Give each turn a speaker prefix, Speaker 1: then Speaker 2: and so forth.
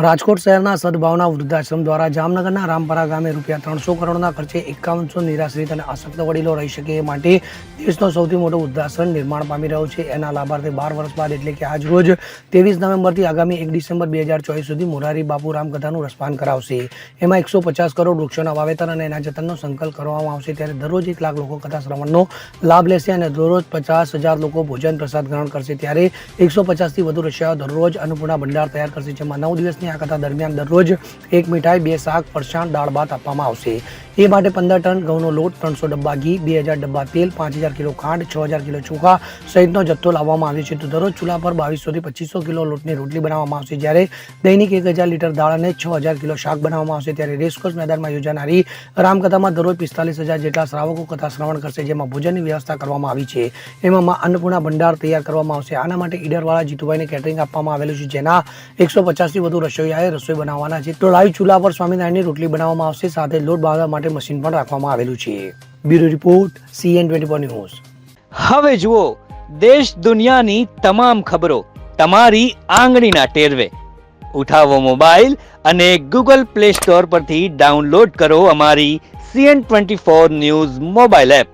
Speaker 1: રાજકોટ શહેરના સદભાવના વૃદ્ધાશ્રમ દ્વારા જામનગરના રામપરા ગામે ₹300 કરોડના ખર્ચે 5100 નિરાશ્રિત અને અશક્ત વડીલો રહી શકે એ માટે દેશનો સૌથી મોટો વૃદ્ધાશ્રમ નિર્માણ પામી રહ્યો છે. એના લાભાર્થે 12 વર્ષ બાદ એટલે કે આજ રોજ 23 નવેમ્બરથી આગામી 1 ડિસેમ્બર 2024 સુધી મોરારી બાપુ રામકથાનું રસપાન કરાવશે. એમાં 150 કરોડ વૃક્ષોના વાવેતર અને એના જતનનો સંકલ્પ કરવામાં આવશે. ત્યારે દરરોજ 1 લાખ લોકો કથા શ્રવણનો લાભ લેશે અને દરરોજ 50,000 લોકો ભોજન પ્રસાદ ગ્રહણ કરશે. ત્યારે 150થી વધુ રશિયાઓ દરરોજ અન્નપૂર્ણા ભંડાર તૈયાર કરશે, જેમાં 9 દિવસની આ કથા દરમિયાન દરરોજ 1 મીઠાઈ, 2 શાક, ફરસાણ, દાળ ભાત આપવામાં આવશે. એ માટે 15 ટન ઘઉંનો લોટ, 300 ડબ્બા ઘી, 2000 ડબ્બા તેલ, 5000 કિલો ખાંડ, 6000 કિલો ચોખા સહિતનો જથ્થો લાવવામાં આવ્યો છે. તો દરરોજ ચૂલા પર 2200 થી 2500 કિલો લોટની રોટલી બનાવવામાં આવશે. જ્યારે દૈનિક 1000 લીટર દાળ અને 6000 કિલો શાક બનાવવામાં આવશે. ત્યારે રેસકોર્સ મેદાનમાં યોજાનારી રામકથામાં દરરોજ 45,000 જેટલા શ્રાવકો કથા શ્રવણ કરશે, જેમાં ભોજનની વ્યવસ્થા કરવામાં આવી છે. એમાં અન્નપૂર્ણા ભંડાર તૈયાર કરવામાં આવશે. આના માટે ઈડરવાળા જીતુભાઈને કેટરિંગ આપવામાં આવેલું છે, જેના 150થી વધુ રસોઈયાએ રસોઈ બનાવવાના છે. તો લાઈવ ચૂલા પર સ્વામિનારાયણની રોટલી બનાવવામાં આવશે. સાથે લોટ બાંધવા માટે મશીન પણ રાખવામાં આવેલું છે. Bureau report, CN24 news.
Speaker 2: હવે જુઓ દેશ દુનિયાની તમામ ખબરો તમારી આંગળીના ટેરવે. ઉઠાવો મોબાઈલ અને Google Play Store પરથી ડાઉનલોડ કરો અમારી CN24 ન્યૂઝ મોબાઈલ એપ.